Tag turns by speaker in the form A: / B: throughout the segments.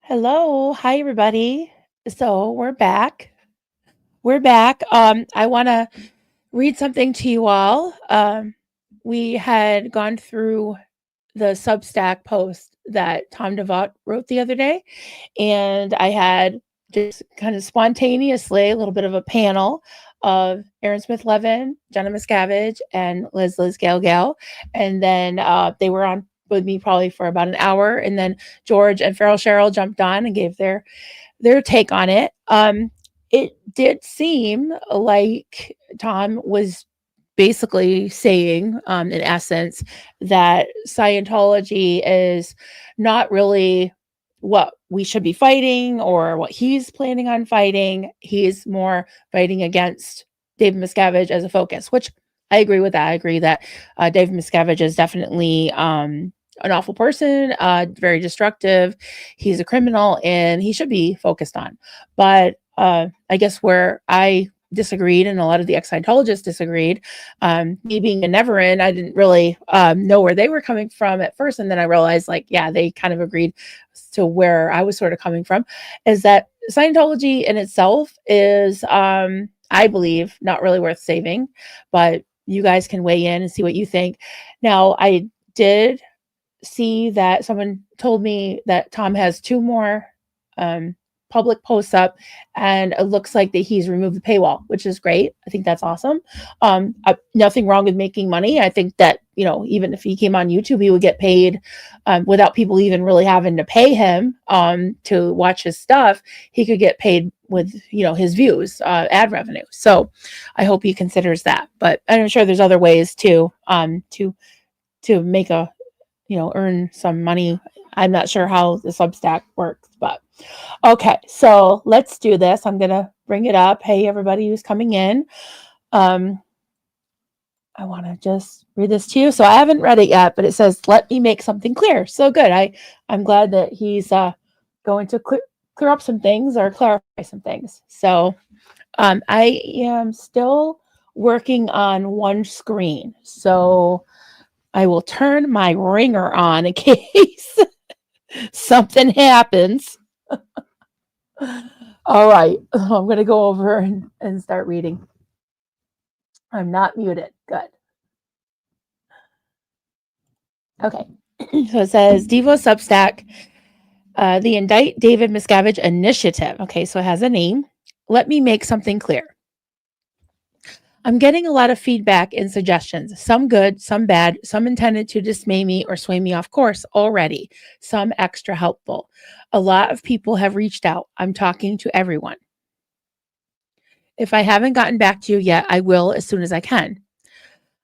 A: Hello. Hi, everybody. So we're back. We're back. I want to read something to you all. We had gone through the Substack post that Tom DeVoט wrote the other day, and I had just kind of spontaneously a little bit of a panel of Aaron Smith Levin, Jenna Miscavige, and Liz Gale Gale. And then they were on with me probably for about an hour. And then George and Farrell Cheryl jumped on and gave their take on it. It did seem like Tom was basically saying, in essence, that Scientology is not really what we should be fighting or what he's planning on fighting. He's more fighting against David Miscavige as a focus, which I agree with that. I agree that David Miscavige is definitely an awful person, very destructive. He's a criminal and he should be focused on. But I guess where I disagreed and a lot of the ex-Scientologists disagreed, me being a never in, I didn't really know where they were coming from at first. And then I realized, like, yeah, they kind of agreed to where I was sort of coming from, is that Scientology in itself is, I believe, not really worth saving. But you guys can weigh in and see what you think. Now, I did see that someone told me that Tom has two more public posts up, and it looks like that he's removed the paywall, which is great. I think that's awesome. Nothing wrong with making money. I think that, even if he came on YouTube, he would get paid without people even really having to pay him to watch his stuff. He could get paid with, his views, ad revenue. So I hope he considers that. But I'm sure there's other ways to make earn some money. I'm not sure how the Substack works, but okay. So let's do this. I'm going to bring it up. Hey, everybody who's coming in. I want to just read this to you. So I haven't read it yet, but it says, let me make something clear. So good. I'm glad that he's going to clear up some things or clarify some things. So I am still working on one screen. So I will turn my ringer on in case something happens. All right. I'm going to go over and start reading. I'm not muted. Good. Okay. So it says Devo Substack, the Indict David Miscavige Initiative. Okay. So it has a name. Let me make something clear. I'm getting a lot of feedback and suggestions, some good, some bad, some intended to dismay me or sway me off course already, some extra helpful. A lot of people have reached out. I'm talking to everyone. If I haven't gotten back to you yet, I will as soon as I can.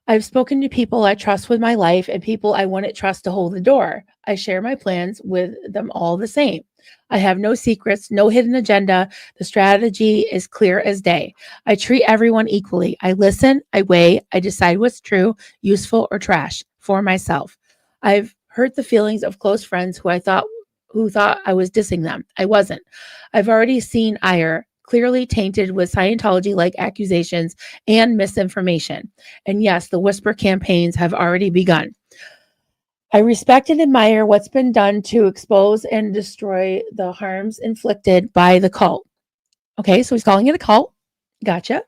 A: I've spoken to people I trust with my life and people I wouldn't trust to hold the door. I share my plans with them all the same. I have no secrets, no hidden agenda. The strategy is clear as day. I treat everyone equally. I listen, I weigh, I decide what's true, useful, or trash for myself. I've hurt the feelings of close friends who thought I was dissing them. I wasn't. I've already seen ire, clearly tainted with Scientology-like accusations and misinformation. And yes, the whisper campaigns have already begun. I respect and admire what's been done to expose and destroy the harms inflicted by the cult. Okay, so he's calling it a cult. Gotcha.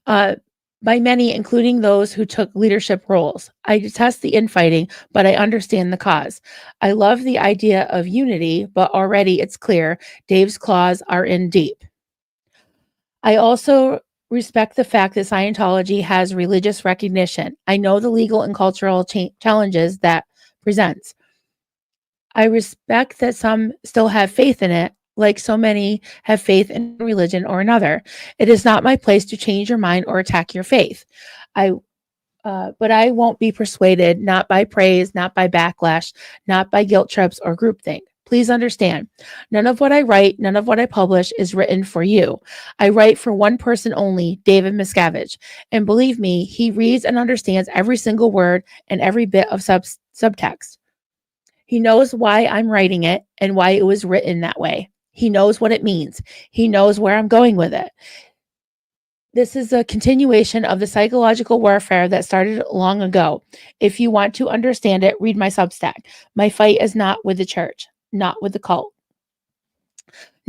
A: By many, including those who took leadership roles. I detest the infighting, but I understand the cause. I love the idea of unity, but already it's clear Dave's claws are in deep. I also respect the fact that Scientology has religious recognition. I know the legal and cultural challenges that presents. I respect that some still have faith in it, like so many have faith in religion or another. It is not my place to change your mind or attack your faith. But I won't be persuaded, not by praise, not by backlash, not by guilt trips or groupthink. Please understand, none of what I write, none of what I publish is written for you. I write for one person only, David Miscavige. And believe me, he reads and understands every single word and every bit of subtext. He knows why I'm writing it and why it was written that way. He knows what it means. He knows where I'm going with it. This is a continuation of the psychological warfare that started long ago. If you want to understand it, read my Substack. My fight is not with the church, not with the cult.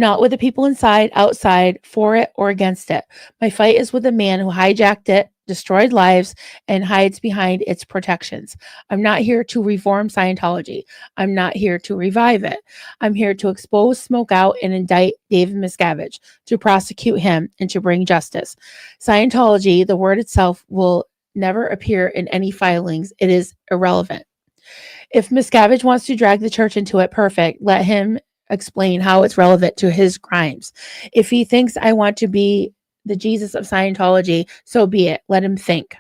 A: not with the people inside, outside, for it, or against it. My fight is with the man who hijacked it, destroyed lives, and hides behind its protections. I'm not here to reform Scientology. I'm not here to revive it. I'm here to expose, smoke out, and indict David Miscavige, to prosecute him, and to bring justice. Scientology, the word itself, will never appear in any filings. It is irrelevant. If Miscavige wants to drag the church into it, perfect. Let him explain how it's relevant to his crimes. If he thinks I want to be the Jesus of Scientology, so be it. Let him think.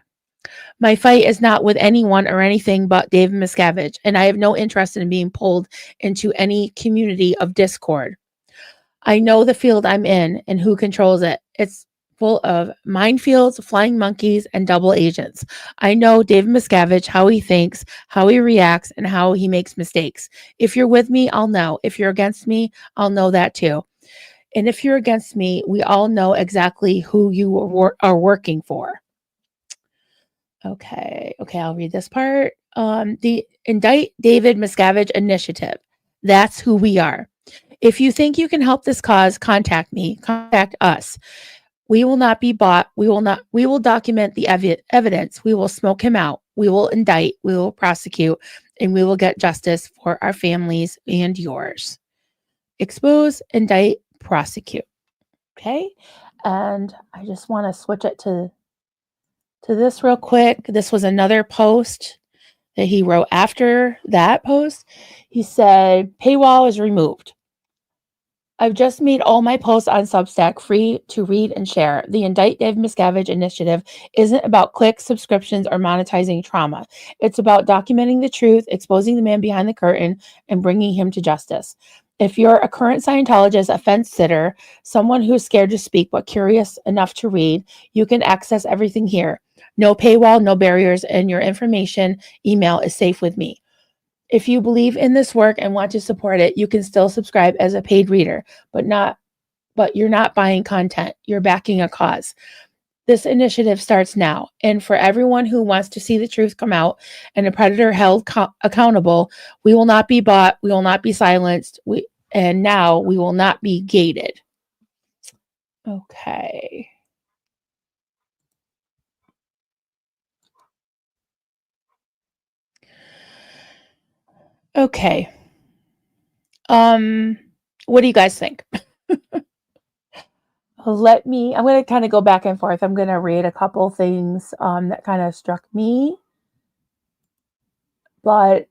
A: My fight is not with anyone or anything but David Miscavige, and I have no interest in being pulled into any community of discord. I know the field I'm in and who controls it. It's full of minefields, flying monkeys, and double agents. I know David Miscavige, how he thinks, how he reacts, and how he makes mistakes. If you're with me, I'll know. If you're against me, I'll know that too. And if you're against me, we all know exactly who you are working for. Okay, I'll read this part. The Indict David Miscavige Initiative. That's who we are. If you think you can help this cause, contact me. Contact us. We will not be bought. We will document the evidence. We will smoke him out. We will indict. We will prosecute. And we will get justice for our families and yours. Expose, indict, prosecute. Okay. And I just want to switch it to this real quick. This was another post that he wrote after that post. He said, paywall is removed. I've just made all my posts on Substack free to read and share. The Indict David Miscavige initiative isn't about clicks, subscriptions, or monetizing trauma. It's about documenting the truth, exposing the man behind the curtain, and bringing him to justice. If you're a current Scientologist, a fence sitter, someone who's scared to speak but curious enough to read, you can access everything here. No paywall, no barriers, and your information email is safe with me. If you believe in this work and want to support it, you can still subscribe as a paid reader, but you're not buying content. You're backing a cause. This initiative starts now. And for everyone who wants to see the truth come out and a predator held accountable, we will not be bought. We will not be silenced. And now we will not be gated. Okay. Okay. What do you guys think? I'm going to kind of go back and forth. I'm going to read a couple things that kind of struck me. But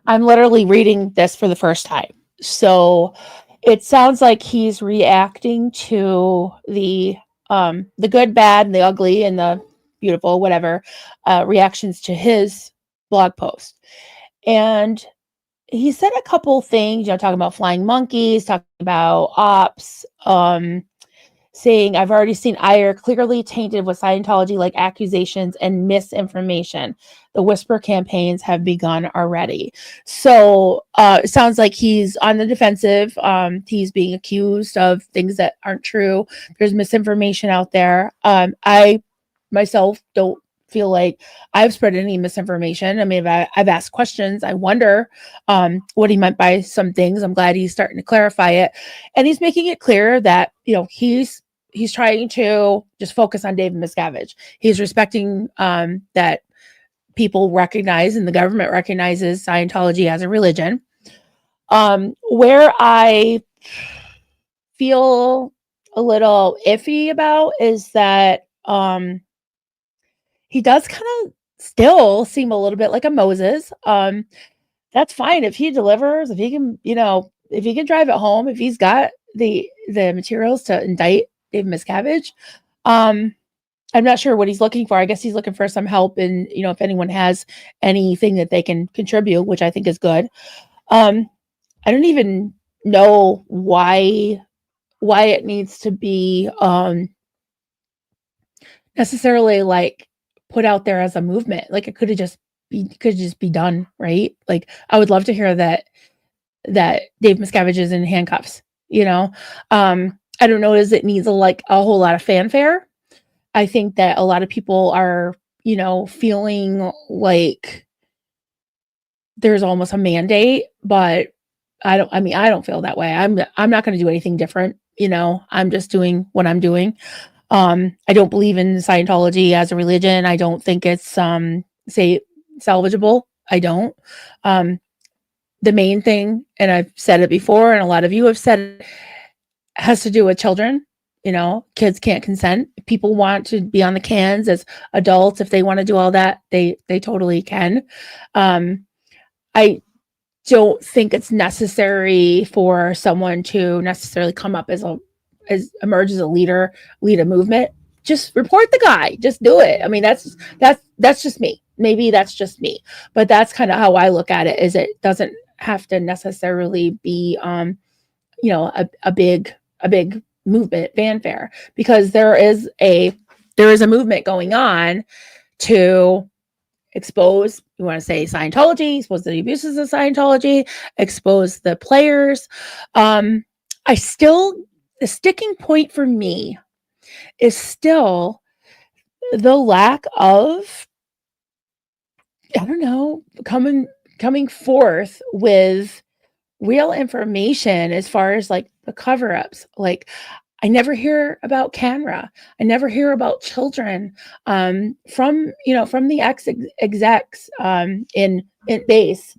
A: I'm literally reading this for the first time. So it sounds like he's reacting to the good, bad, and the ugly, and the beautiful, whatever, reactions to his blog post. And he said a couple things, talking about flying monkeys, talking about ops, saying, I've already seen ire clearly tainted with Scientology-like accusations and misinformation. The whisper campaigns have begun already. So it sounds like he's on the defensive. He's being accused of things that aren't true. There's misinformation out there. I myself don't feel like I've spread any misinformation. I mean, I've asked questions. I wonder what he meant by some things. I'm glad he's starting to clarify it. And he's making it clear that, he's trying to just focus on David Miscavige. He's respecting that people recognize and the government recognizes Scientology as a religion. Where I feel a little iffy about is that he does kind of still seem a little bit like a Moses. That's fine if he delivers, if he can, if he can drive it home, if he's got the materials to indict David Miscavige. I'm not sure what he's looking for. I guess he's looking for some help, and if anyone has anything that they can contribute, which I think is good. I don't even know why it needs to be necessarily like put out there as a movement. Like it could just be done, right? Like I would love to hear that Dave Miscavige is in handcuffs. I don't know as it needs a whole lot of fanfare. I think that a lot of people are, feeling like there's almost a mandate, but I don't feel that way. I'm not going to do anything different. I'm just doing what I'm doing. I don't believe in Scientology as a religion. I don't think it's say salvageable. I don't. Um, the main thing, and I've said it before, and a lot of you have said it, has to do with children. Kids can't consent. People want to be on the cans as adults. If they want to do all that, they totally can. I don't think it's necessary for someone to necessarily come up as emerge as a leader, lead a movement. Just report the guy. Just do it. I mean, that's just me. Maybe that's just me, but that's kind of how I look at it. Is it doesn't have to necessarily be a big movement fanfare, because there is a movement going on to expose, you want to say Scientology, expose the abuses of Scientology, expose the players. The sticking point for me is still the lack of, I don't know, coming forth with real information as far as like the cover-ups. Like, I never hear about camera. I never hear about children from the execs in base.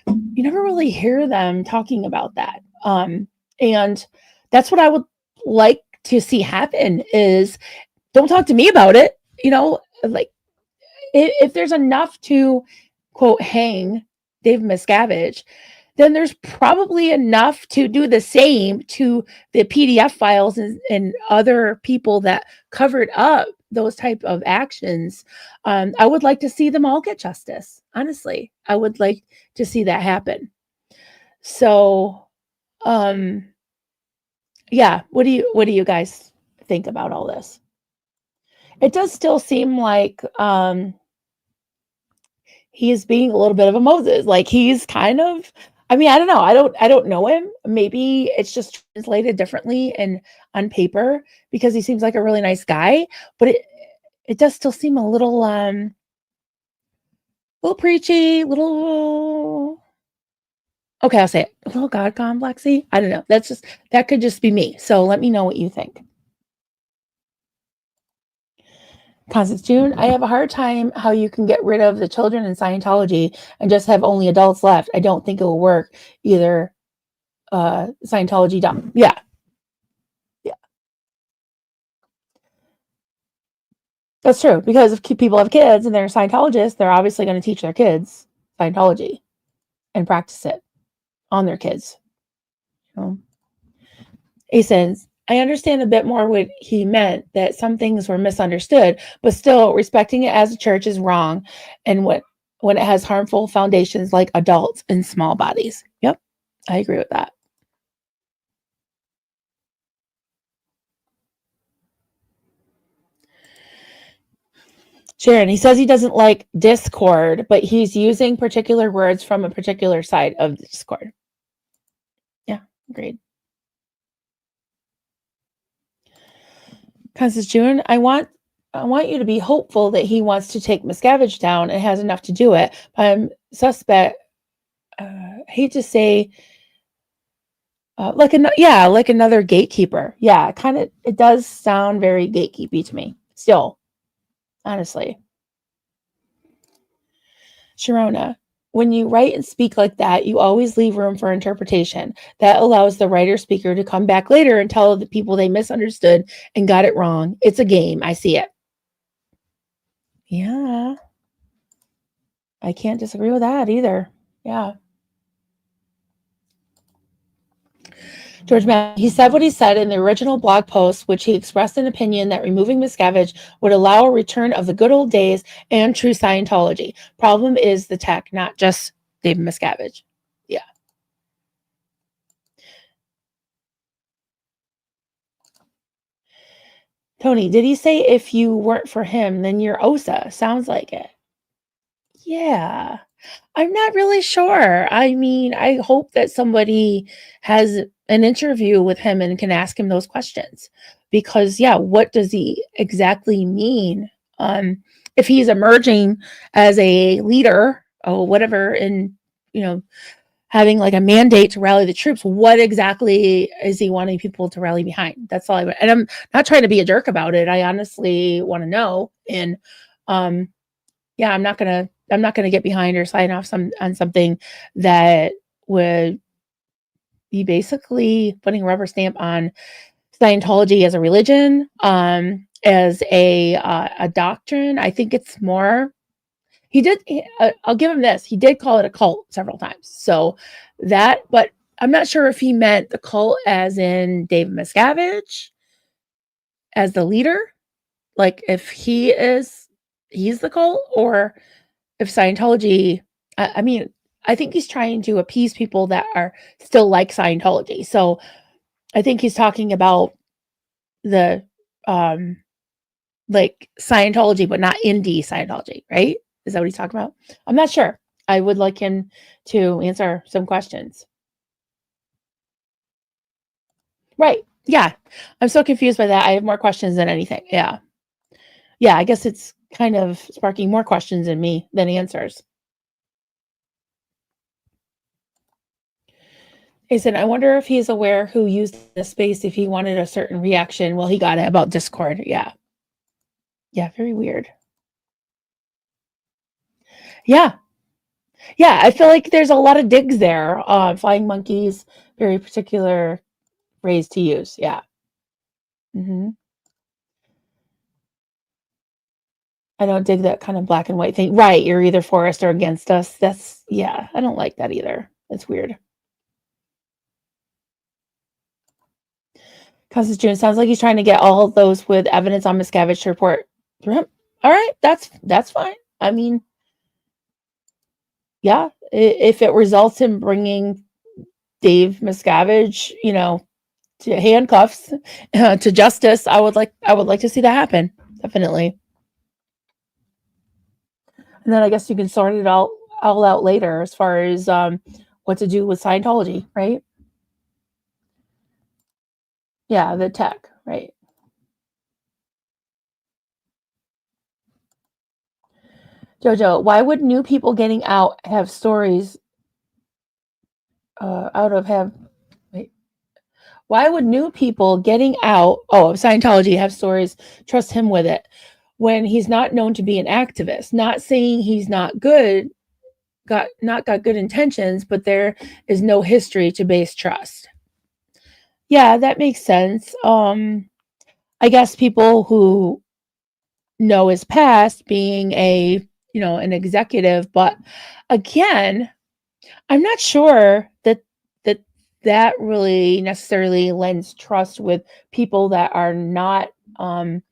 A: You never really hear them talking about that. And that's what I would like to see happen is, don't talk to me about it. Like, if there's enough to quote hang Dave Miscavige, then there's probably enough to do the same to the PDF files and other people that covered up those type of actions. I would like to see them all get justice. Honestly, I would like to see that happen. So, yeah, what do you guys think about all this? It does still seem like he is being a little bit of a Moses. Like, he's kind of, I mean, I don't know. I don't know him. Maybe it's just translated differently and on paper, because he seems like a really nice guy, but it does still seem a little preachy, okay, I'll say it, a little God complexy. I don't know. That could just be me. So let me know what you think. Constance June, I have a hard time how you can get rid of the children in Scientology and just have only adults left. I don't think it will work either. Scientology dumb. Yeah. That's true, because if people have kids and they're Scientologists, they're obviously going to teach their kids Scientology and practice it on their kids. He says, I understand a bit more what he meant, that some things were misunderstood, but still respecting it as a church is wrong, and when it has harmful foundations like adults and small bodies. Yep, I agree with that. Sharon, he says he doesn't like Discord, but he's using particular words from a particular side of the Discord. Yeah, agreed. Constance June, I want you to be hopeful that he wants to take Miscavige down and has enough to do it. But I'm suspect. Hate to say, like another gatekeeper. Yeah, it does sound very gatekeepy to me. Still, honestly. Sharona, when you write and speak like that, you always leave room for interpretation. That allows the writer speaker to come back later and tell the people they misunderstood and got it wrong. It's a game. I see it. Yeah. I can't disagree with that either. Yeah. George Matt, he said what he said in the original blog post, which he expressed an opinion that removing Miscavige would allow a return of the good old days and true Scientology. Problem is the tech, not just David Miscavige. Yeah. Tony, did he say if you weren't for him, then you're OSA? Sounds like it. Yeah. I'm not really sure. I mean, I hope that somebody has an interview with him and can ask him those questions, because yeah, what does he exactly mean? If he's emerging as a leader or whatever, and you know, having like a mandate to rally the troops. What exactly is he wanting people to rally behind? That's all and I'm not trying to be a jerk about it. I honestly want to know. And yeah, I'm not gonna get behind or sign off on something that would be basically putting a rubber stamp on Scientology as a religion, as a doctrine. I think it's more. I'll give him this. He did call it a cult several times. So that, but I'm not sure if he meant the cult as in Dave Miscavige as the leader, like if he's the cult, or if Scientology. I mean, I think he's trying to appease people that are still like Scientology. So I think he's talking about the like Scientology, but not indie Scientology, right? Is that what he's talking about? I'm not sure. I would like him to answer some questions. Right. Yeah. I'm so confused by that. I have more questions than anything. Yeah. Yeah. I guess it's kind of sparking more questions in me than answers. He said, I wonder if he's aware who used the space if he wanted a certain reaction. Well, he got it about Discord. Yeah. Yeah. Very weird. Yeah. Yeah. I feel like there's a lot of digs there. Flying monkeys, very particular phrase to use. Yeah. Hmm. I don't dig that kind of black and white thing. Right. You're either for us or against us. Yeah. I don't like that either. That's weird. Constance June sounds like he's trying to get all of those with evidence on Miscavige to report through him. All right. That's fine. I mean, yeah. If it results in bringing Dave Miscavige, to handcuffs, to justice, I would like to see that happen. Definitely. And then I guess you can sort it all out later as far as what to do with Scientology, right? Yeah, the tech, right? Jojo, why would new people getting out have stories out of have wait, why would new people getting out of Scientology have stories trust him with it when he's not known to be an activist? Not saying he's not good, got good intentions, but there is no history to base trust. Yeah, that makes sense. I guess people who know his past being an executive, but again, I'm not sure that that really necessarily lends trust with people that are not on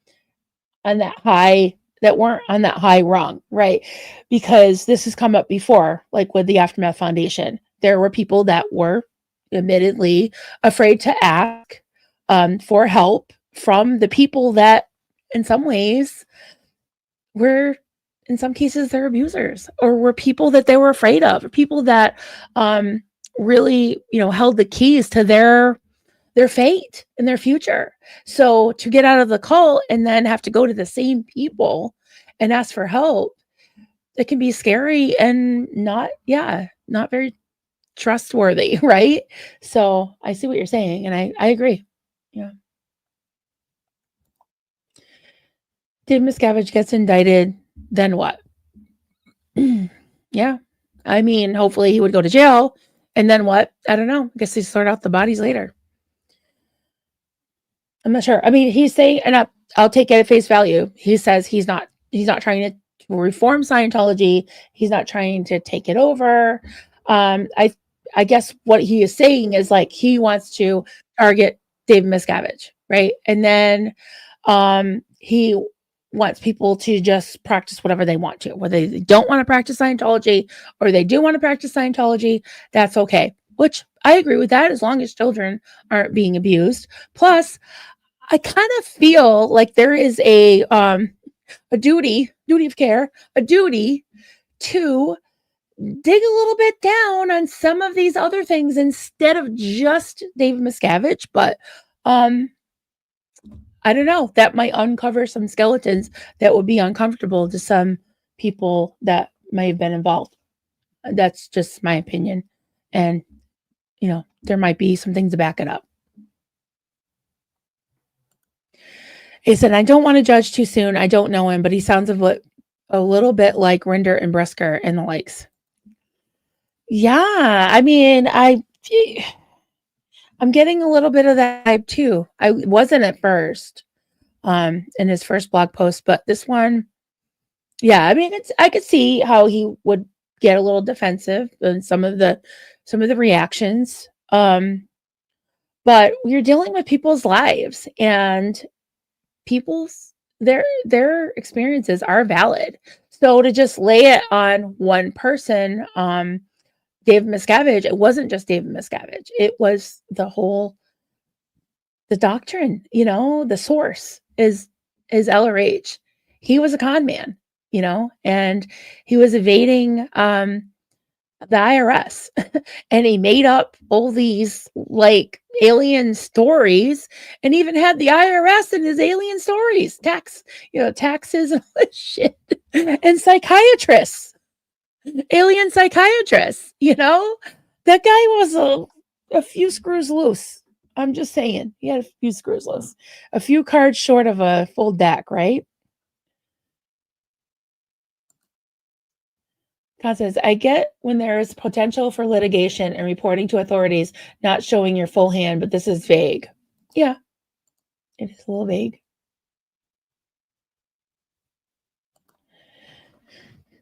A: that high that weren't on that high rung, right? Because this has come up before, like with the Aftermath Foundation. There were people that were admittedly afraid to ask for help from the people that, in some ways, were, in some cases, they're abusers, or were people that they were afraid of, or people that really, held the keys to their fate and their future. So to get out of the cult and then have to go to the same people and ask for help, it can be scary and not very trustworthy, right? So I see what you're saying, and I agree. Yeah. Dave Miscavige gets indicted, then what? Yeah. I mean, hopefully he would go to jail, and then what? I don't know. I guess they sort out the bodies later. I'm not sure. I mean, he's saying, and I'll take it at face value. He says he's not trying to reform Scientology. He's not trying to take it over. I guess what he is saying is like he wants to target Dave Miscavige, right? And then he wants people to just practice whatever they want to, whether they don't want to practice Scientology or they do want to practice Scientology. That's okay. Which I agree with that, as long as children aren't being abused. Plus, I kind of feel like there is a duty of care, a duty to dig a little bit down on some of these other things instead of just Dave Miscavige. But I don't know. That might uncover some skeletons that would be uncomfortable to some people that may have been involved. That's just my opinion. And, there might be some things to back it up. He said, I don't want to judge too soon. I don't know him, but he sounds a little bit like Rinder and Brisker and the likes. Yeah, I mean, I'm getting a little bit of that vibe too. I wasn't at first, in his first blog post, but this one, yeah, I mean, I could see how he would get a little defensive in some of the reactions. But we're dealing with people's lives, and people's their experiences are valid. So to just lay it on one person, David Miscavige, it wasn't just David Miscavige. It was the doctrine, the source is LRH. He was a con man, and he was evading the IRS and he made up all these like alien stories and even had the IRS in his alien stories, taxes and all this shit. And psychiatrists, alien psychiatrists, that guy was a few screws loose. I'm just saying, he had a few screws loose, a few cards short of a full deck, right? God says, I get when there is potential for litigation and reporting to authorities, not showing your full hand, but this is vague. Yeah, it is a little vague.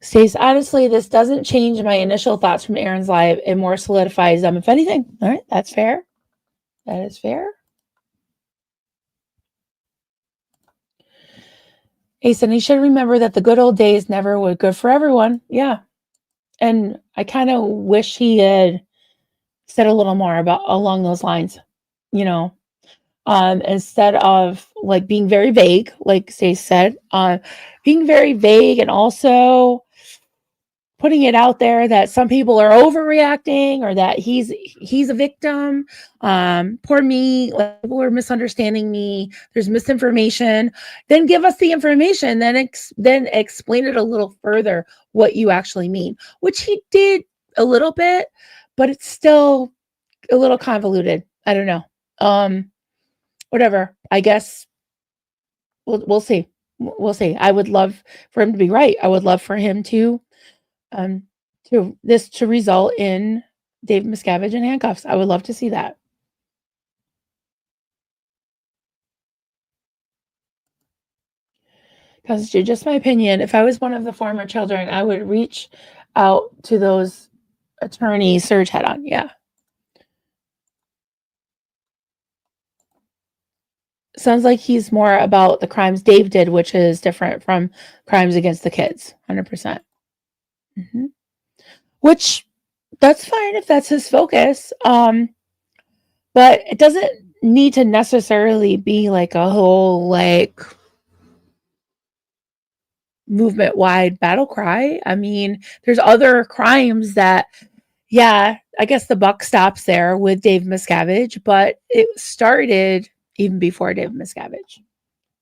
A: Stace, honestly, this doesn't change my initial thoughts from Aaron's live. It more solidifies them, if anything. All right, that's fair. That is fair. Ace, and he should remember that the good old days never were good for everyone. Yeah. And I kind of wish he had said a little more about along those lines, you know, instead of like being very vague, like Stace said, being very vague and also putting it out there that some people are overreacting or that he's a victim. Poor me, like, people are misunderstanding me. There's misinformation. Then give us the information. Then explain it a little further what you actually mean, which he did a little bit, but it's still a little convoluted. I don't know. Whatever. I guess we'll see. We'll see. I would love for him to be right. I would love for him um to result in Dave Miscavige in handcuffs. I would love to see that. Because just my opinion, if I was one of the former children, I would reach out to those attorneys Serge head on. Yeah. Sounds like he's more about the crimes Dave did, which is different from crimes against the kids. 100%. Mm-hmm. Which that's fine if that's his focus. But it doesn't need to necessarily be like a whole like movement wide battle cry. I mean, there's other crimes that, yeah, I guess the buck stops there with Dave Miscavige, but it started even before Dave Miscavige.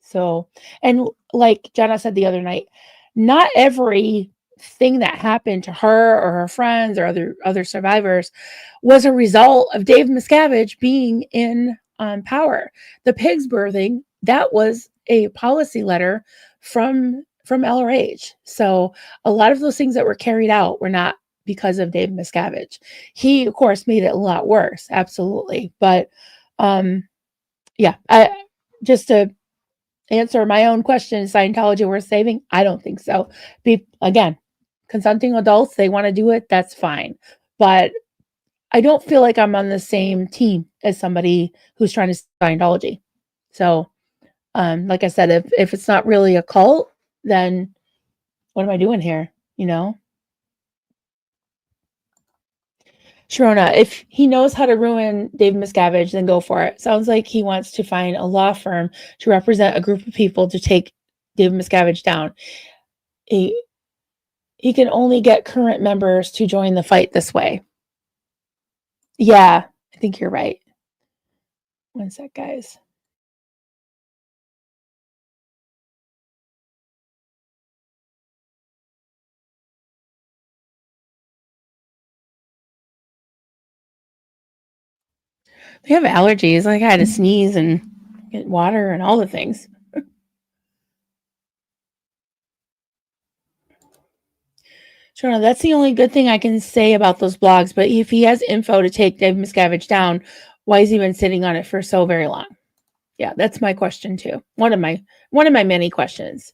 A: So, and like Jenna said the other night, not every thing that happened to her or her friends or other survivors was a result of Dave Miscavige being in power. The pigs birthing, that was a policy letter from LRH. So a lot of those things that were carried out were not because of Dave Miscavige. He of course made it a lot worse, absolutely. But yeah, I just to answer my own question, is Scientology worth saving? I don't think so. Again, consenting adults, they want to do it, that's fine. But I don't feel like I'm on the same team as somebody who's trying to Scientology. So, like I said, if it's not really a cult, then what am I doing here? Sharona, if he knows how to ruin Dave Miscavige, then go for it. Sounds like he wants to find a law firm to represent a group of people to take Dave Miscavige down. He he can only get current members to join the fight this way. Yeah, I think you're right. One sec, guys. They have allergies. Like I had to sneeze and get water and all the things. Sure, that's the only good thing I can say about those blogs. But if he has info to take Dave Miscavige down, why has he been sitting on it for so very long? Yeah, that's my question too. One of my many questions.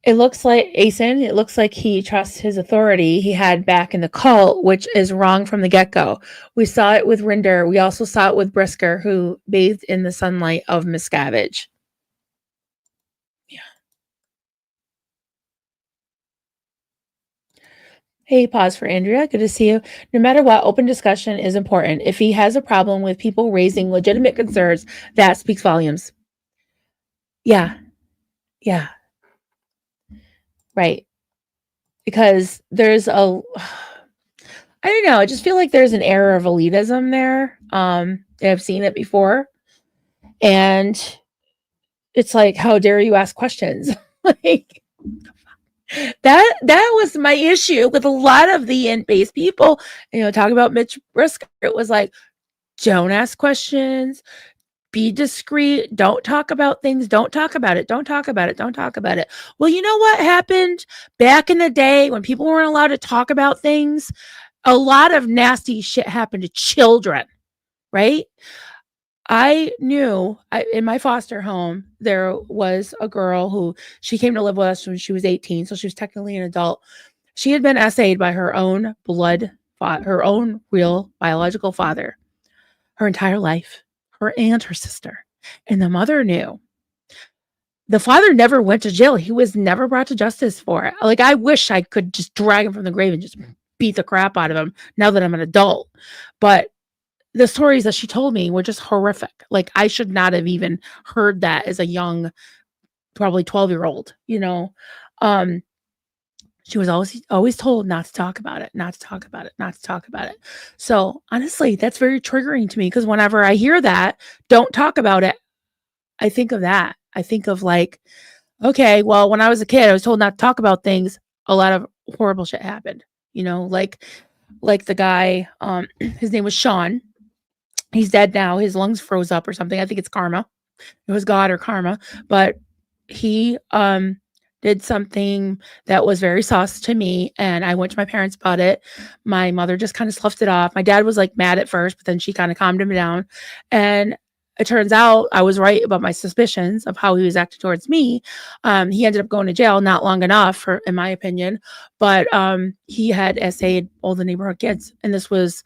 A: It looks like Asen, it looks like he trusts his authority he had back in the cult, which is wrong from the get-go. We saw it with Rinder. We also saw it with Brisker, who bathed in the sunlight of Miscavige. Yeah. Hey, pause for Andrea. Good to see you. No matter what, open discussion is important. If he has a problem with people raising legitimate concerns, that speaks volumes. Yeah. Yeah. Right. Because there's a I don't know. I just feel like there's an air of elitism there. I've seen it before, and it's like, how dare you ask questions? Like that was my issue with a lot of the in-base people. Talking about Mitch Brisker, it was like, don't ask questions, be discreet, don't talk about things, don't talk about it, don't talk about it, don't talk about it. Well, you know what happened back in the day when people weren't allowed to talk about things? A lot of nasty shit happened to children, right? I knew in my foster home, there was a girl who she came to live with us when she was 18. So she was technically an adult. She had been essayed by her own her own real biological father her entire life, her and her sister. And the mother knew. The father never went to jail. He was never brought to justice for it. Like, I wish I could just drag him from the grave and just beat the crap out of him now that I'm an adult. But the stories that she told me were just horrific. Like, I should not have even heard that as a young, probably 12-year-old, she was always told not to talk about it, not to talk about it, not to talk about it. So honestly, that's very triggering to me, because whenever I hear that, don't talk about it, I think of that. I think of like, okay, well, when I was a kid, I was told not to talk about things. A lot of horrible shit happened, like the guy, his name was Sean. He's dead now. His lungs froze up or something. I think it's karma. It was God or karma, but he did something that was very sus to me, and I went to my parents about it. My mother just kind of sloughed it off. My dad was like mad at first, but then she kind of calmed him down, and it turns out I was right about my suspicions of how he was acting towards me. He ended up going to jail, not long enough, in my opinion, but he had essayed all the neighborhood kids, and this was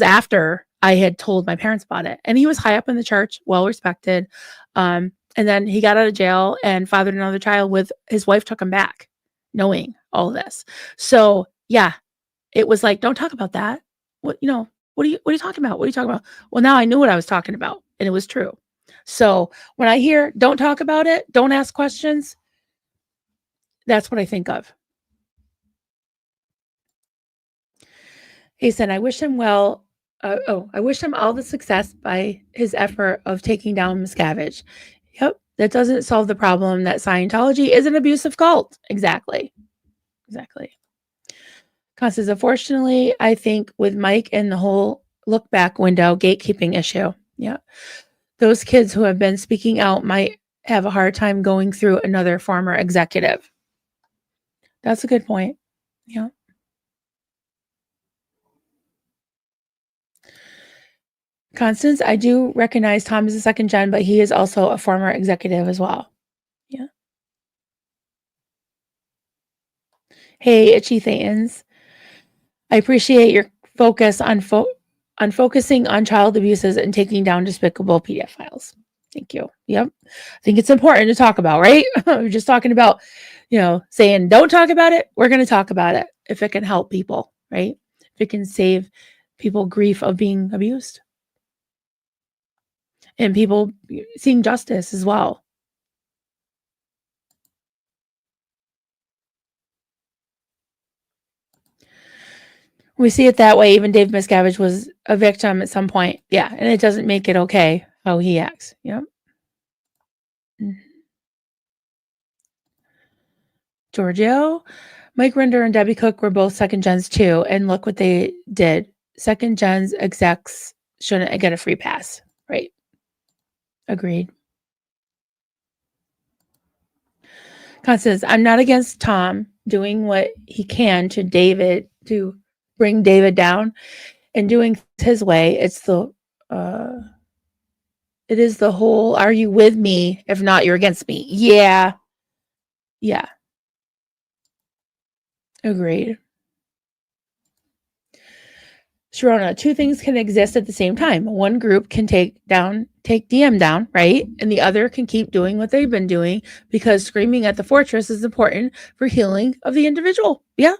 A: after I had told my parents about it. And he was high up in the church, well respected. And then he got out of jail and fathered another child with his wife, took him back, knowing all this. So yeah, it was like, don't talk about that. What are you talking about? What are you talking about? Well, now I knew what I was talking about, and it was true. So when I hear don't talk about it, don't ask questions, that's what I think of. He said, I wish him well. I wish him all the success by his effort of taking down Miscavige. Yep, that doesn't solve the problem that Scientology is an abusive cult. Exactly. Constance, unfortunately, I think with Mike and the whole look back window gatekeeping issue, yeah, those kids who have been speaking out might have a hard time going through another former executive. That's a good point. Yeah. Constance, I do recognize Tom is a second gen, but he is also a former executive as well. Yeah. Hey, Itchy Thetans. I appreciate your focus on focusing on child abuses and taking down despicable PDF files. Thank you. Yep. I think it's important to talk about, right? We're just talking about, saying don't talk about it. We're going to talk about it if it can help people, right? If it can save people grief of being abused and people seeing justice as well. We see it that way. Even Dave Miscavige was a victim at some point. Yeah. And it doesn't make it okay how he acts. Yep. Giorgio, Mike Rinder and Debbie Cook were both second gens too, and look what they did. Second gens execs shouldn't get a free pass. Right. Agreed. Constance, I'm not against Tom doing what he can to bring David down and doing his way. It is the whole, are you with me? If not, you're against me. Yeah. Yeah. Agreed. Sharona, two things can exist at the same time. One group can take DM down, right? And the other can keep doing what they've been doing because screaming at the fortress is important for healing of the individual. Yeah.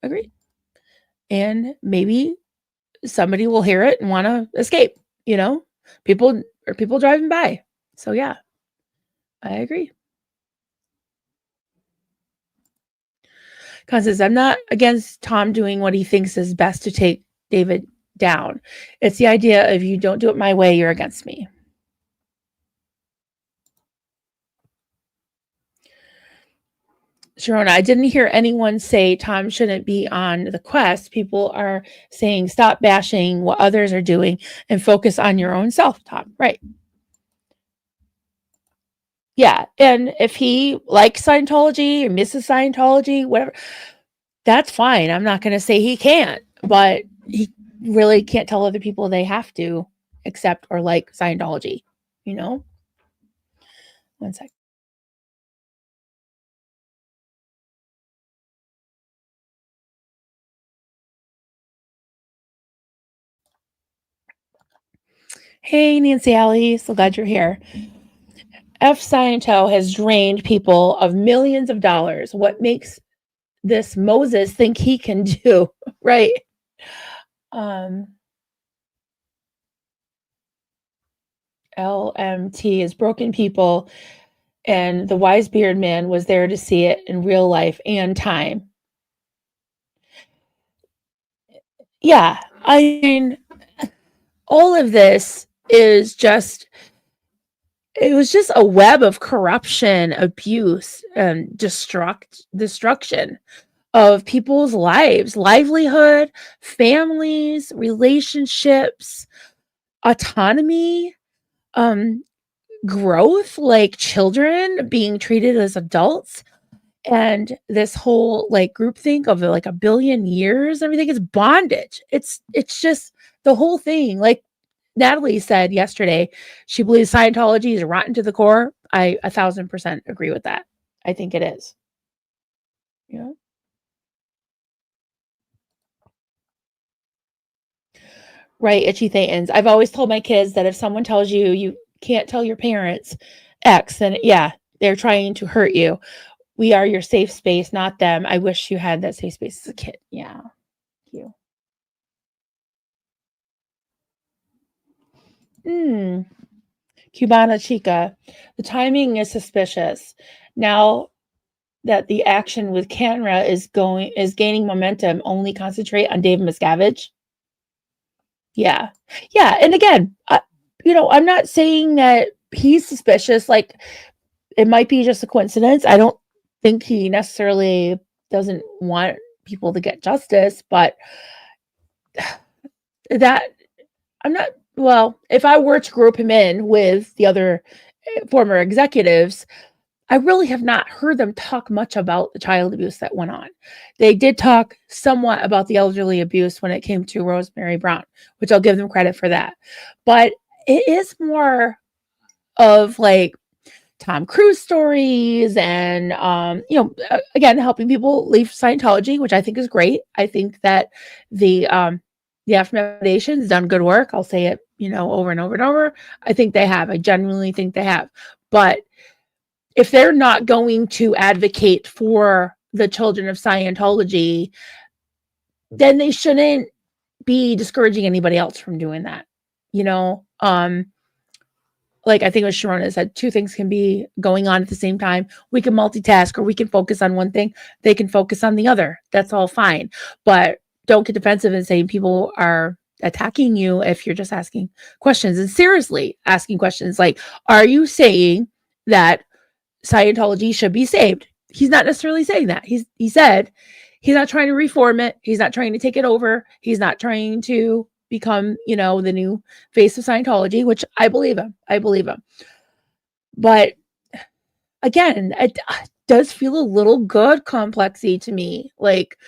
A: Agreed. And maybe somebody will hear it and want to escape, people driving by. So yeah, I agree. Constance, I'm not against Tom doing what he thinks is best to take David down. It's the idea of you don't do it my way, you're against me. Sharona, I didn't hear anyone say Tom shouldn't be on the quest. People are saying stop bashing what others are doing and focus on your own self, Tom. Right. Yeah. And if he likes Scientology or misses Scientology, whatever, that's fine. I'm not going to say he can't, but he really can't tell other people they have to accept or like Scientology, One sec. Hey, Nancy Alley. So glad you're here. F. Scientology has drained people of millions of dollars. What makes this Moses think he can do? Right. LMT is broken people, and the wise beard man was there to see it in real life and time. Yeah, I mean, all of this is it was just a web of corruption, abuse, and destruction of people's lives, livelihood, families, relationships, autonomy, growth, like children being treated as adults. And this whole like groupthink of like a billion years, everything is bondage. It's just the whole thing. Like Natalie said yesterday, she believes Scientology is rotten to the core. I 1,000% agree with that. I think it is. Yeah. Right, itchy thetans. I've always told my kids that if someone tells you you can't tell your parents X, then yeah, they're trying to hurt you. We are your safe space, not them. I wish you had that safe space as a kid. Yeah. Thank you. Cubana Chica. The timing is suspicious. Now that the action with Canra is gaining momentum, only concentrate on Dave Miscavige. Yeah. Yeah. And again, I'm not saying that he's suspicious. Like, it might be just a coincidence. I don't think he necessarily doesn't want people to get justice, but that I'm not, well, if I were to group him in with the other former executives, I really have not heard them talk much about the child abuse that went on. They did talk somewhat about the elderly abuse when it came to Rosemary Brown, which I'll give them credit for that. But it is more of like Tom Cruise stories and, again, helping people leave Scientology, which I think is great. I think that the Aftermath Foundation has done good work. I'll say it, over and over and over. I think they have. I genuinely think they have. But if they're not going to advocate for the children of Scientology, then they shouldn't be discouraging anybody else from doing that. Like I think what Sharona said, two things can be going on at the same time. We can multitask or we can focus on one thing. They can focus on the other. That's all fine. But don't get defensive and saying people are attacking you if you're just asking questions and seriously asking questions like, are you saying that Scientology should be saved? he's not necessarily saying that. He said he's not trying to reform it. He's not trying to take it over. He's not trying to become, the new face of Scientology, which I believe him. I believe him. But again, it does feel a little good complexy to me. Like,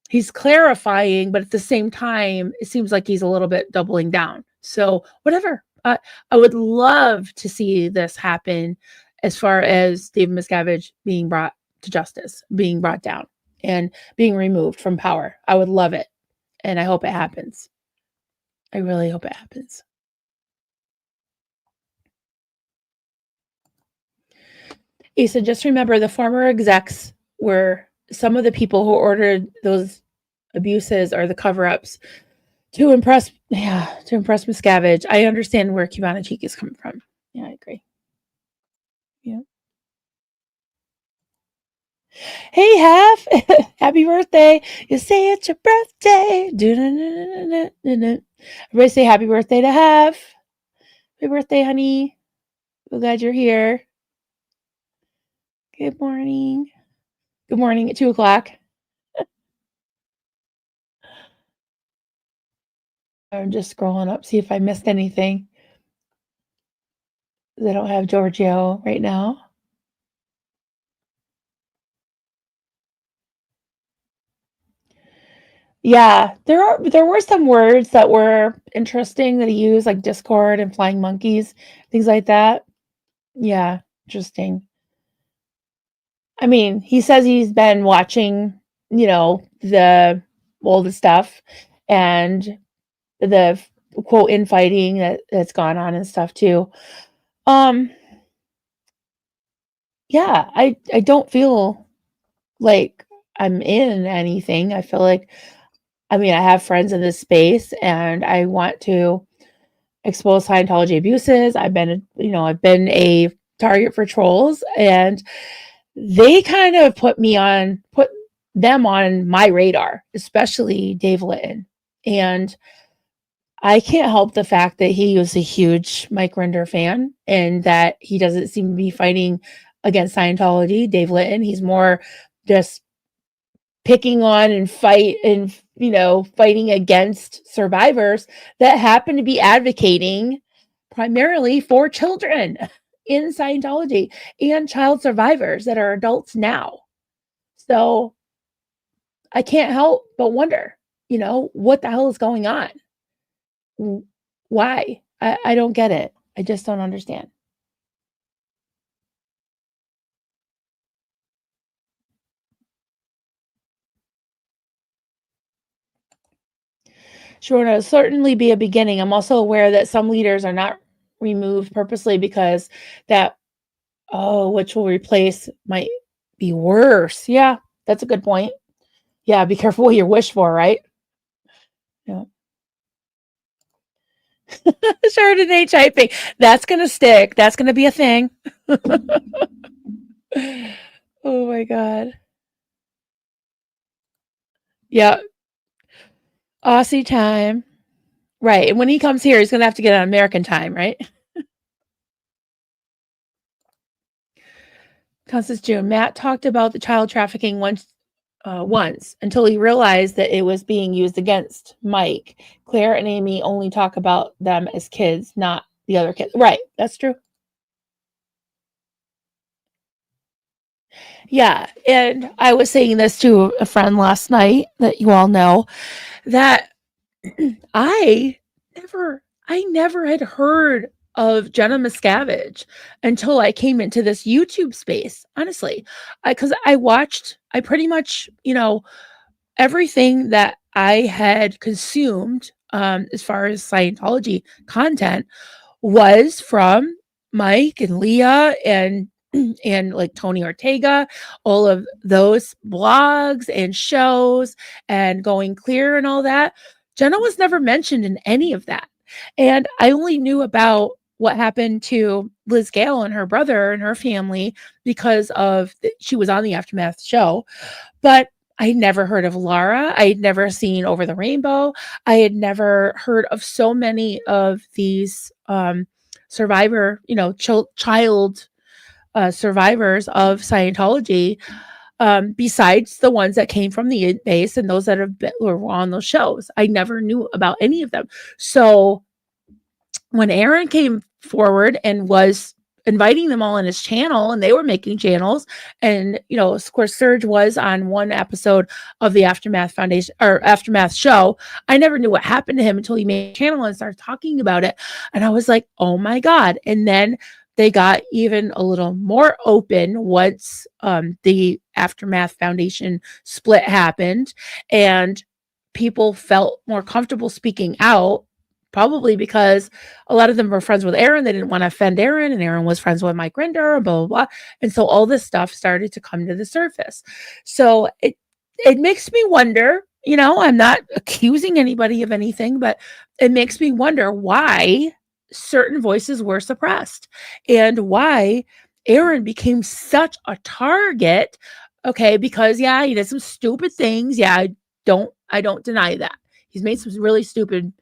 A: he's clarifying, but at the same time, it seems like he's a little bit doubling down. So whatever. I would love to see this happen as far as David Miscavige being brought to justice, being brought down, and being removed from power. I would love it. And I hope it happens. I really hope it happens. He said, just remember the former execs were some of the people who ordered those abuses or the cover-ups to impress Miscavige. I understand where Cubana Cheek is coming from. Yeah, I agree. Yeah. Hey, Half, happy birthday. You say it's your birthday. Everybody say happy birthday to Half. Happy birthday, honey. So glad you're here. Good morning. Good morning at 2 o'clock. I'm just scrolling up, see if I missed anything. I don't have Giorgio right now. Yeah, there were some words that were interesting that he used, like Discord and flying monkeys, things like that. Yeah, interesting. I mean, he says he's been watching, all the stuff and the quote infighting that's gone on and stuff too. Yeah, I don't feel like I'm in anything. I feel like, I have friends in this space and I want to expose Scientology abuses. I've been a target for trolls, and they kind of put them on my radar, especially Dave Litton. And I can't help the fact that he was a huge Mike Rinder fan and that he doesn't seem to be fighting against Scientology, Dave Litton. He's more just picking on and fighting against survivors that happen to be advocating primarily for children in Scientology and child survivors that are adults now. So I can't help but wonder, what the hell is going on? Why? I don't get it. I just don't understand. Sure, it'll certainly be a beginning. I'm also aware that some leaders are not removed purposely because which will replace might be worse. Yeah, that's a good point. Yeah, be careful what you wish for, right? Yeah. Chardonnay typing. That's going to stick. That's going to be a thing. Oh my God. Yeah. Aussie time. Right. And when he comes here, he's going to have to get on American time, right? Constance June. Matt talked about the child trafficking once until he realized that it was being used against Mike. Claire and Amy only talk about them as kids, not the other kids. Right. That's true. Yeah. And I was saying this to a friend last night that you all know that I never had heard of Jenna Miscavige until I came into this YouTube space, honestly. Because I pretty much, everything that I had consumed as far as Scientology content was from Mike and Leah and like Tony Ortega, all of those blogs and shows and Going Clear and all that. Jenna was never mentioned in any of that. And I only knew about what happened to Liz Gale and her brother and her family because she was on the Aftermath show. But I had never heard of Laura. I had never seen Over the Rainbow. I had never heard of so many of these survivor, child survivors of Scientology. besides the ones that came from the base and those that were on those shows. I never knew about any of them. So when Aaron came forward and was inviting them all in his channel, and they were making channels, and of course Serge was on one episode of the Aftermath Foundation or Aftermath show. I never knew what happened to him until he made a channel and started talking about it, and I was like, oh my god. And then they got even a little more open once the Aftermath Foundation split happened, and people felt more comfortable speaking out, probably because a lot of them were friends with Aaron. They didn't want to offend Aaron, and Aaron was friends with Mike Rinder, blah, blah, blah. And so all this stuff started to come to the surface. So it makes me wonder, I'm not accusing anybody of anything, but it makes me wonder why certain voices were suppressed and why Aaron became such a target. Okay, because yeah, he did some stupid things. Yeah, I don't deny that. He's made some really stupid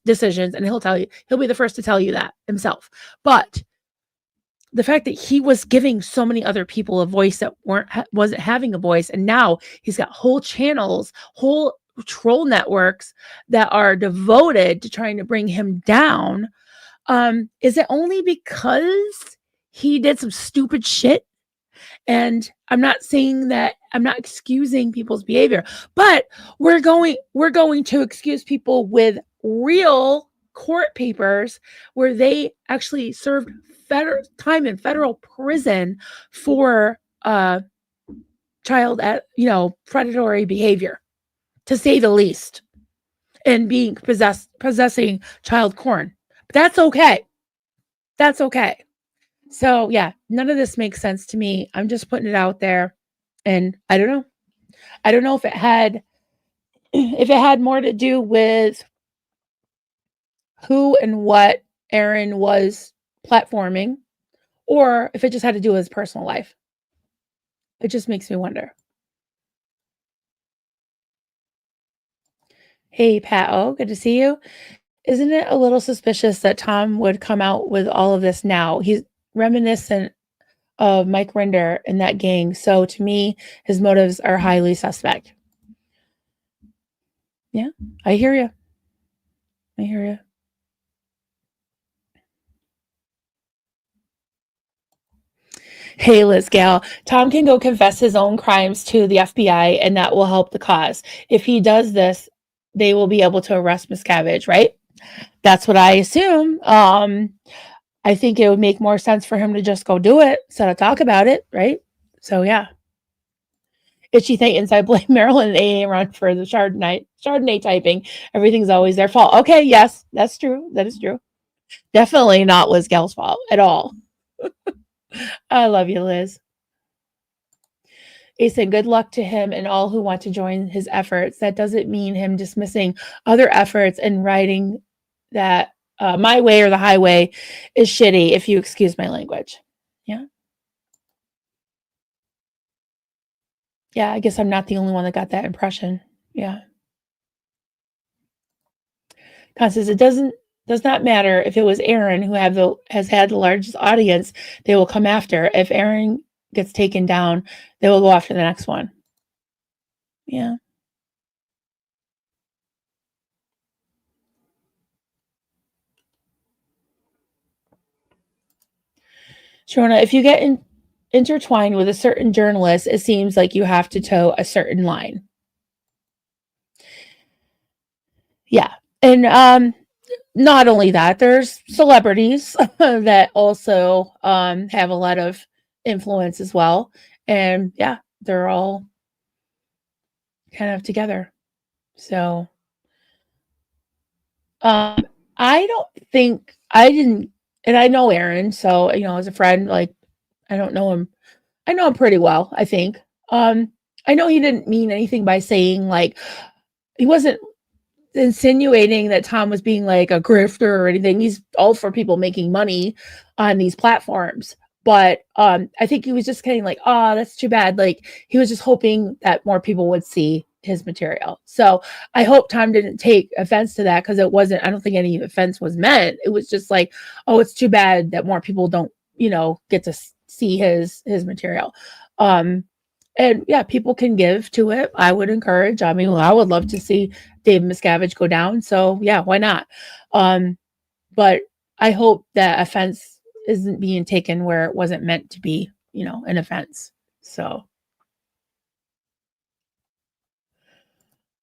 A: decisions, and he'll be the first to tell you that himself. But the fact that he was giving so many other people a voice that wasn't having a voice, and now he's got whole channels, whole troll networks that are devoted to trying to bring him down. Is it only because he did some stupid shit? And I'm not saying that, I'm not excusing people's behavior, but we're going to excuse people with real court papers where they actually served time in federal prison for child predatory behavior, to say the least, and being possessing child porn. But that's okay. That's okay. So yeah, none of this makes sense to me. I'm just putting it out there, and I don't know. I don't know if it had more to do with who and what Aaron was platforming, or if it just had to do with his personal life. It just makes me wonder. Hey, Pat. Oh, good to see you. Isn't it a little suspicious that Tom would come out with all of this now? He's reminiscent of Mike Rinder and that gang. So to me, his motives are highly suspect. Yeah, I hear you. I hear you. Hey, Liz Gal, Tom can go confess his own crimes to the FBI, and that will help the cause. If he does this, they will be able to arrest Miscavige, right? That's what I assume. I think it would make more sense for him to just go do it instead of talk about it, right? So yeah. Itchy Thetans, I blame Marilyn and AA run for the Chardonnay typing. Everything's always their fault. Okay, yes, that's true. That is true. Definitely not Liz Gal's fault at all. I love you, Liz. Asen, good luck to him and all who want to join his efforts. That doesn't mean him dismissing other efforts and writing that my way or the highway is shitty, if you excuse my language. Yeah. Yeah, I guess I'm not the only one that got that impression. Yeah. Constance, it does not matter if it was Aaron who has had the largest audience, they will come after. If Aaron gets taken down, they will go after the next one. Yeah. Sharona, if you get intertwined with a certain journalist, it seems like you have to toe a certain line. Yeah. And not only that, there's celebrities that also have a lot of influence as well. And yeah, they're all kind of together. So I don't think I didn't, and I know Aaron, so as a friend, like I don't know him. I know him pretty well, I think. I know he didn't mean anything by saying like he wasn't insinuating that Tom was being like a grifter or anything. He's all for people making money on these platforms. But I think he was just kind of like, oh, that's too bad. Like he was just hoping that more people would see his material. So I hope Tom didn't take offense to that, because it wasn't, I don't think any offense was meant. It was just like, oh, it's too bad that more people don't, get to see his material. And yeah, people can give to it. I would encourage. I mean, I would love to see Dave Miscavige go down. So yeah, why not? But I hope that offense isn't being taken where it wasn't meant to be, an offense. So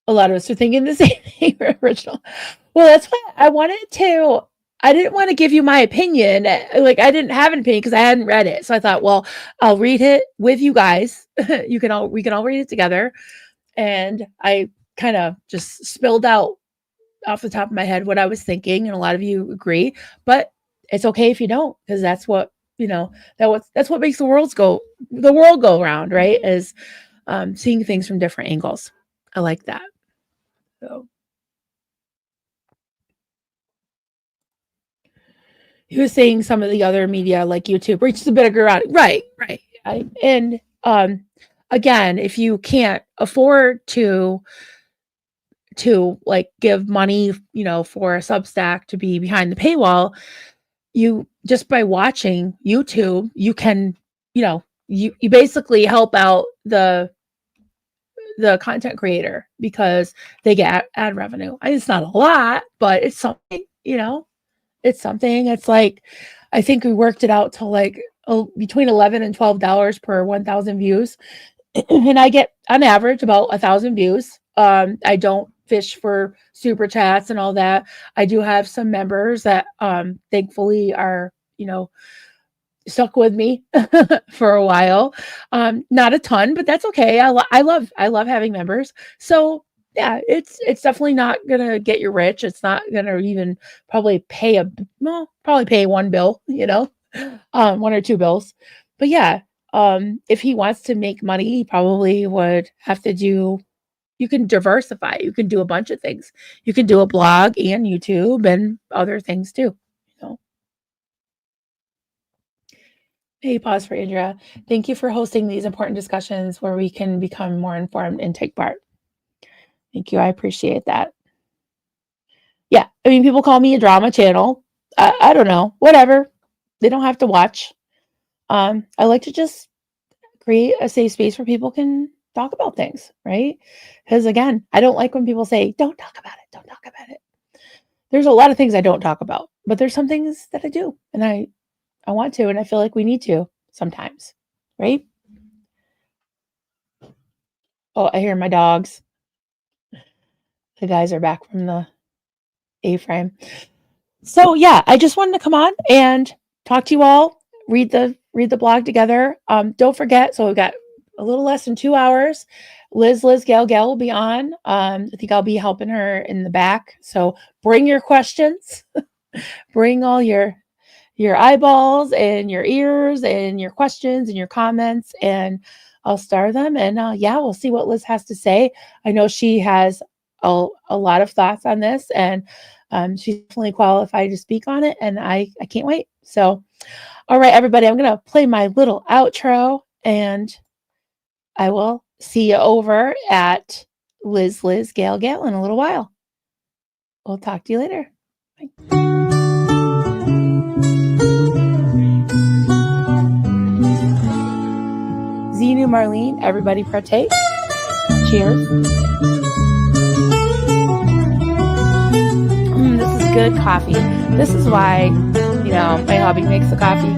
A: a lot of us are thinking the same thing, original. Well, that's why I didn't want to give you my opinion. Like, I didn't have an opinion because I hadn't read it. So I thought, well, I'll read it with you guys. We can all read it together. And I kind of just spilled out off the top of my head what I was thinking, and a lot of you agree, but it's okay if you don't, because that's what, that's what makes the world go around, right? Is seeing things from different angles. I like that. So he was saying some of the other media like YouTube reaches a bigger audience. Right. And again, if you can't afford to like give money, for a Substack to be behind the paywall, you just by watching YouTube, you can, you basically help out the content creator because they get ad revenue. It's not a lot, but it's something, it's something. It's like, I think we worked it out to like between $11 and $12 per 1,000 views. And I get on average about 1,000 views. I don't fish for super chats and all that. I do have some members that thankfully are, stuck with me for a while. Not a ton, but that's okay. I love having members. So yeah, it's definitely not gonna get you rich. It's not gonna even probably pay one bill, one or two bills. But yeah, if he wants to make money, he probably would have to do. You can diversify. You can do a bunch of things. You can do a blog and YouTube and other things too. Hey, pause for Andrea. Thank you for hosting these important discussions where we can become more informed and take part. Thank you. I appreciate that. Yeah. I mean, people call me a drama channel. I don't know. Whatever. They don't have to watch. I like to just create a safe space where people can talk about things, right? Because again, I don't like when people say, don't talk about it. Don't talk about it. There's a lot of things I don't talk about, but there's some things that I do. And I want to, and I feel like we need to sometimes, right? Oh, I hear my dogs. The guys are back from the A-frame. So yeah, I just wanted to come on and talk to you all, read the blog together. Don't forget, so we've got a little less than 2 hours. Liz Gail will be on. I think I'll be helping her in the back. So bring your questions, bring all your eyeballs and your ears and your questions and your comments, and I'll star them. And we'll see what Liz has to say. I know she has a lot of thoughts on this, and she's definitely qualified to speak on it, and I can't wait. So, all right, everybody, I'm going to play my little outro, and I will see you over at Liz Gail in a little while. We'll talk to you later. Bye. Zenu, Marlene, everybody partake. Cheers. This is good coffee. This is why, my hubby makes the coffee.